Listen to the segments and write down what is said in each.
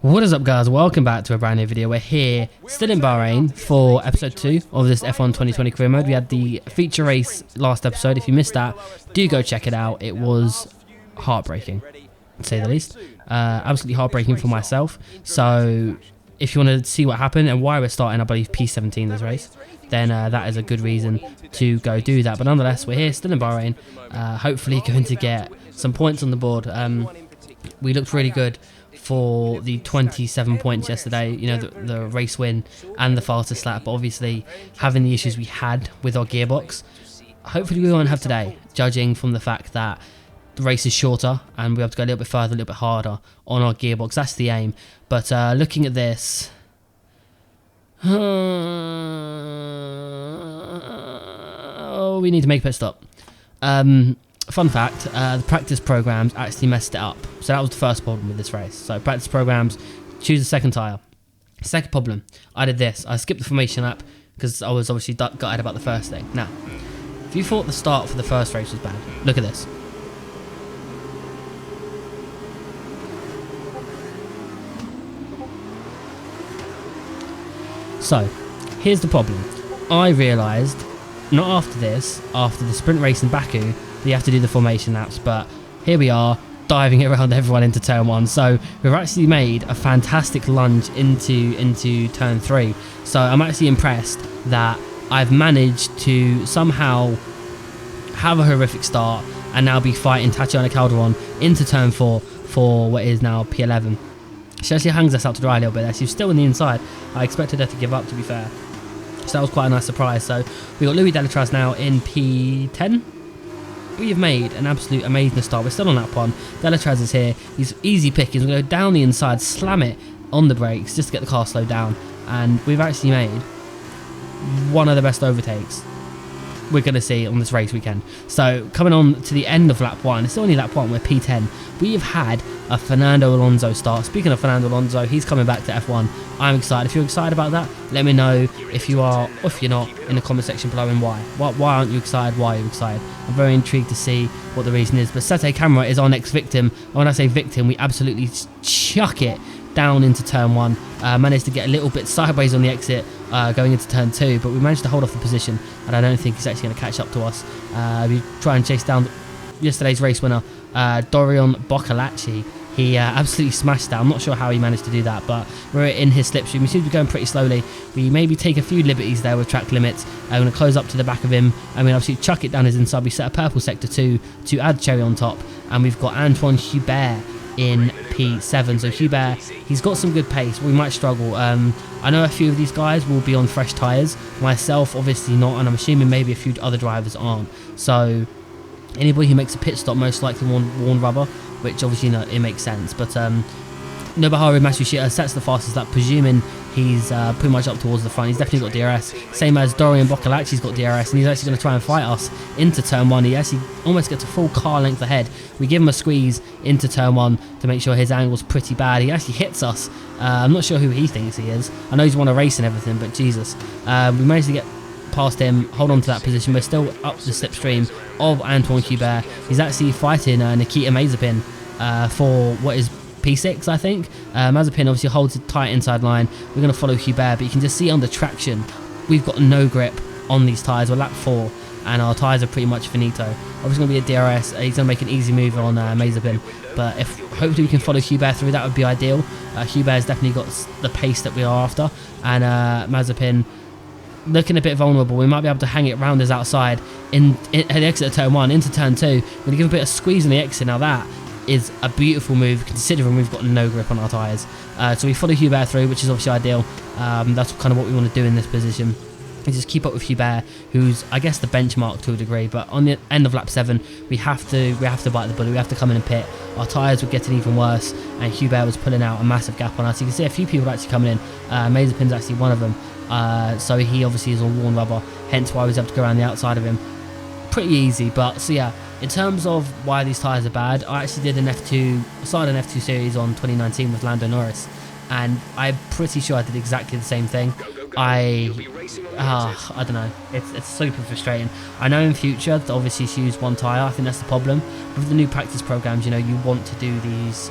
What is up, guys? Welcome back to a brand new video. We're here still in Bahrain for episode 2 of this F1 2020 career mode. We had the feature race last episode. If you missed that, do go check it out. It was heartbreaking, to say the least. Absolutely heartbreaking for myself. So if you want to see what happened and why we're starting, I believe, P17 this race, then that is a good reason to go do that. But nonetheless, we're here still in Bahrain, hopefully going to get some points on the board. We looked really good for the 27 points yesterday, you know, the race win and the fastest lap, but obviously having the issues we had with our gearbox, hopefully we won't have today, judging from the fact that the race is shorter and we have to go a little bit further, a little bit harder on our gearbox. That's the aim. But looking at this, oh, we need to make a pit stop. Fun fact, the practice programs actually messed it up. So that was the first problem with this race. So practice programs, choose a second tyre. Second problem, I did this. I skipped the formation lap because I was obviously gutted about the first thing. Now, if you thought the start for the first race was bad, look at this. So, here's the problem. I realised, not after this, after the sprint race in Baku, you have to do the formation laps, but here we are diving around everyone into turn 1. So we've actually made a fantastic lunge into turn 3. So I'm actually impressed that I've managed to somehow have a horrific start and now be fighting Tatiana Calderon into turn 4 for what is now P11. She actually hangs us out to dry a little bit there. She's still on the inside. I expected her to give up, to be fair. So that was quite a nice surprise. So we got Louis Delatraz now in P10. We have made an absolute amazing start. We're still on lap 1. Delatraz is here. He's easy pickings. We're going to go down the inside, slam it on the brakes just to get the car slowed down. And we've actually made one of the best overtakes we're going to see on this race weekend. So coming on to the end of lap 1, it's only lap 1, we're P10. We've had a Fernando Alonso start. Speaking of Fernando Alonso, he's coming back to F1. I'm excited. If you're excited about that, let me know if you are, or if you're not, in the comment section below, and why. Why aren't you excited? Why are you excited? I'm very intrigued to see what the reason is. But Sete Camara is our next victim. And when I say victim, we absolutely chuck it down into turn 1. Managed to get a little bit sideways on the exit going into turn 2, but we managed to hold off the position, and I don't think he's actually going to catch up to us. We try and chase down yesterday's race winner, Dorian Boccolacci. He absolutely smashed that. I'm not sure how he managed to do that, but we're in his slipstream. We seem to be going pretty slowly. We maybe take a few liberties there with track limits. I'm going to close up to the back of him, and we obviously chuck it down his inside. We set a purple sector 2 to add cherry on top, and we've got Antoine Hubert in P7. So Hubert, he's got some good pace. We might struggle. I know a few of these guys will be on fresh tyres. Myself, obviously not, and I'm assuming maybe a few other drivers aren't. So anybody who makes a pit stop most likely worn rubber, which obviously, you know, it makes sense. But Nobuharu Matsushita sets the fastest lap, presuming he's pretty much up towards the front. He's definitely got DRS, same as Dorian Boccolacci's got DRS, and he's actually going to try and fight us into turn 1. He actually almost gets a full car length ahead. We give him a squeeze into turn 1 to make sure his angle's pretty bad. He actually hits us. I'm not sure who he thinks he is. I know he's won a race and everything, but Jesus. We managed to get past him, hold on to that position. We're still up the slipstream of Antoine Hubert. He's actually fighting Nikita Mazepin for what is P6, I think. Mazepin obviously holds it tight inside line. We're going to follow Hubert, but you can just see on the traction, we've got no grip on these tyres. We're lap 4, and our tyres are pretty much finito. Obviously going to be a DRS. He's going to make an easy move on Mazepin, but if hopefully we can follow Hubert through, that would be ideal. Hubert's definitely got the pace that we are after, and Mazepin looking a bit vulnerable. We might be able to hang it round his outside at the exit of turn 1 into turn 2. We're going to give a bit of squeeze on the exit. Now that is a beautiful move considering we've got no grip on our tyres. So we follow Hubert through, which is obviously ideal. That's kind of what we want to do in this position. And just keep up with Hubert, who's I guess the benchmark to a degree. But on the end of lap 7, we have to bite the bullet. We have to come in and pit. Our tyres were getting even worse, and Hubert was pulling out a massive gap on us. You can see a few people actually coming in. Mazepin's actually one of them. So he obviously is on worn rubber, hence why I was able to go around the outside of him. Pretty easy, but so yeah, in terms of why these tyres are bad, I actually did started an F2 series on 2019 with Lando Norris, and I'm pretty sure I did exactly the same thing. I don't know, it's super frustrating. I know in future to obviously use one tyre, I think that's the problem. With the new practice programs, you know, you want to do these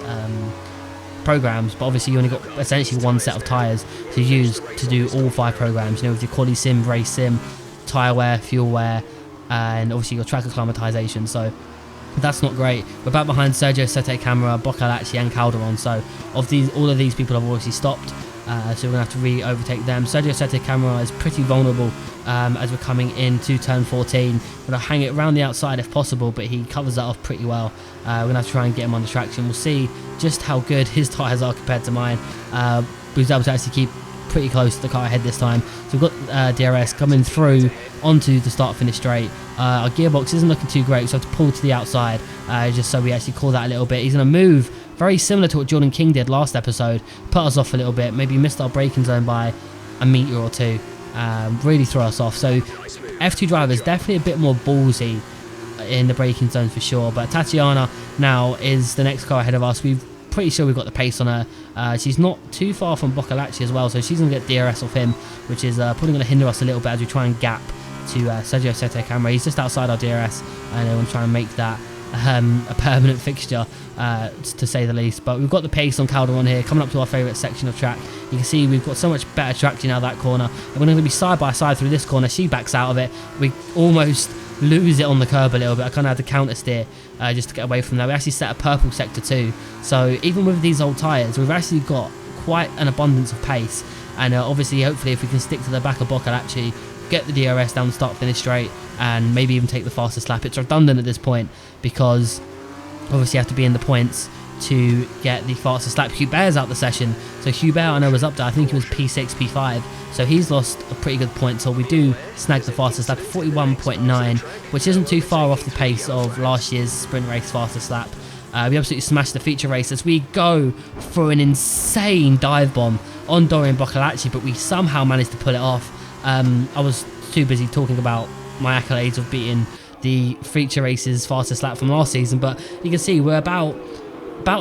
programs, but obviously you only got essentially one set of tyres to use to do all 5 programs, you know, with your quali sim, race sim, tyre wear, fuel wear, and obviously your track acclimatization. So that's not great. We're back behind Sergio Sette Camara, Boccolacci and Calderon. So all of these people have obviously stopped, so we're going to have to re-overtake them. Sergio Sette Camara is pretty vulnerable as we're coming into turn 14. We're going to hang it around the outside if possible, but he covers that off pretty well. We're going to have to try and get him on the traction. We'll see just how good his tyres are compared to mine. We was able to actually keep pretty close to the car ahead this time. So we've got DRS coming through onto the start-finish straight. Our gearbox isn't looking too great, so I have to pull to the outside just so we actually call that a little bit. He's going to move very similar to what Jordan King did last episode, put us off a little bit, maybe missed our braking zone by a metre or two, really throw us off. So F2 drivers definitely a bit more ballsy in the braking zone for sure, but Tatiana now is the next car ahead of us. We're pretty sure we've got the pace on her. She's not too far from Boccolacci as well, so she's going to get DRS off him, which is probably going to hinder us a little bit as we try and gap to Sergio Sette Camara. He's just outside our DRS, and I want to try and make that a permanent fixture, to say the least. But we've got the pace on Calderon here, coming up to our favourite section of track. You can see we've got so much better traction out of that corner, and we're going to be side by side through this corner. She backs out of it. We almost lose it on the curb a little bit. I kind of had to counter steer just to get away from that. We actually set a purple sector too, so even with these old tyres, we've actually got quite an abundance of pace. And obviously, hopefully, if we can stick to the back of Boccolacci, get the DRS down the start finish straight, and maybe even take the fastest lap. It's redundant at this point because obviously you have to be in the points to get the fastest lap. Hubert's out the session, so Hubert I know was up there. I think he was P6, P5, so he's lost a pretty good point. So we do snag the fastest lap, 41.9, which isn't too far off the pace of last year's sprint race fastest lap. We absolutely smashed the feature race as we go for an insane dive bomb on Dorian Boccolacci, but we somehow managed to pull it off. I was too busy talking about my accolades of beating the feature race's fastest lap from last season, but you can see we're about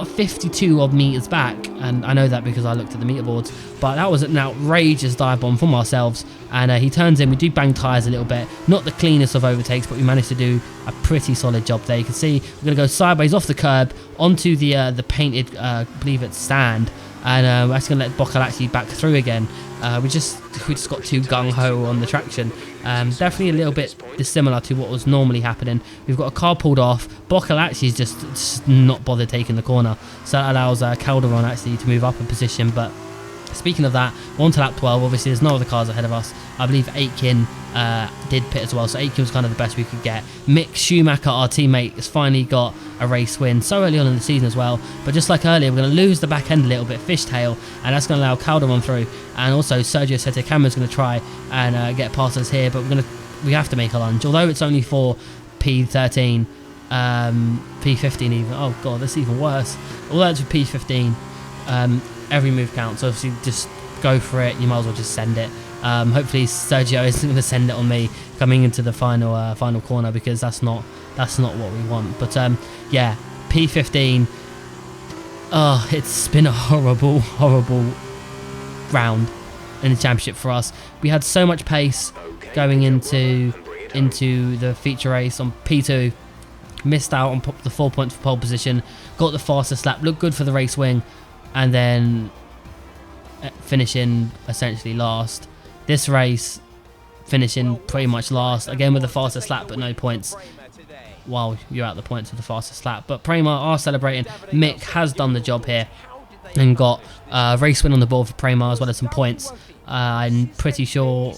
52 odd metres back, and I know that because I looked at the meter boards, but that was an outrageous dive bomb from ourselves. And he turns in, we do bang tyres a little bit, not the cleanest of overtakes, but we managed to do a pretty solid job there. You can see we're going to go sideways off the curb onto the painted, I believe it's sand, and we're actually going to let Boccolacci back through again. We just got too gung-ho on the traction. Definitely a little bit dissimilar to what was normally happening. We've got a car pulled off. Boccolacci is just not bothered taking the corner, so that allows Calderon actually to move up a position. But speaking of that, we're on to lap 12. Obviously, there's no other cars ahead of us. I believe Aitken did pit as well, so Aitken was kind of the best we could get. Mick Schumacher, our teammate, has finally got a race win so early on in the season as well. But just like earlier, we're going to lose the back end a little bit, fishtail, and that's going to allow Calderon through. And also Sergio Sette Camara is going to try and get past us here, but we have to make a lunge. Although it's only for P13, P15 even. Oh god, that's even worse. Although it's for P15, every move counts. So obviously, just go for it. You might as well just send it. Hopefully, Sergio isn't going to send it on me coming into the final corner, because that's not what we want. But yeah, P15. Oh, it's been a horrible round in the championship for us. We had so much pace going into the feature race on P2. Missed out on the 4 points for pole position. Got the fastest lap. Looked good for the race wing, and then finishing essentially last. This race finishing pretty much last again with the fastest lap, but no points. Wow, you're out the points with the fastest lap. But Prema are celebrating. Mick has done the job here and got a race win on the board for Prema as well as some points. I'm pretty sure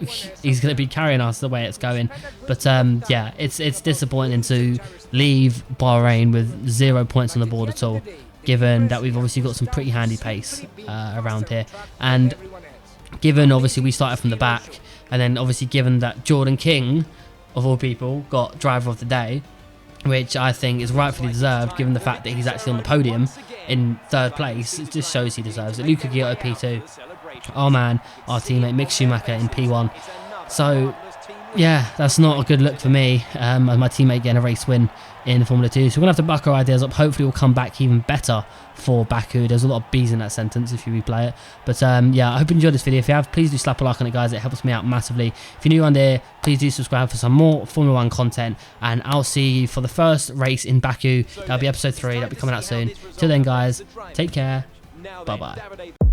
he's going to be carrying us the way it's going. But yeah, it's disappointing to leave Bahrain with 0 points on the board at all, given that we've obviously got some pretty handy pace around here. And given obviously we started from the back, and then obviously given that Jordan King, of all people, got driver of the day, which I think is rightfully deserved given the fact that he's actually on the podium in third place. It just shows he deserves it. Luca Giotto P2, our man, our teammate Mick Schumacher in P1. So yeah, that's not a good look for me, as my teammate getting a race win in Formula 2. So we're going to have to buck our ideas up. Hopefully we'll come back even better for Baku. There's a lot of B's in that sentence if you replay it. But yeah, I hope you enjoyed this video. If you have, please do slap a like on it, guys. It helps me out massively. If you're new on there, please do subscribe for some more Formula 1 content. And I'll see you for the first race in Baku. That'll be episode 3. That'll be coming out soon. Till then, guys, take care. Bye-bye.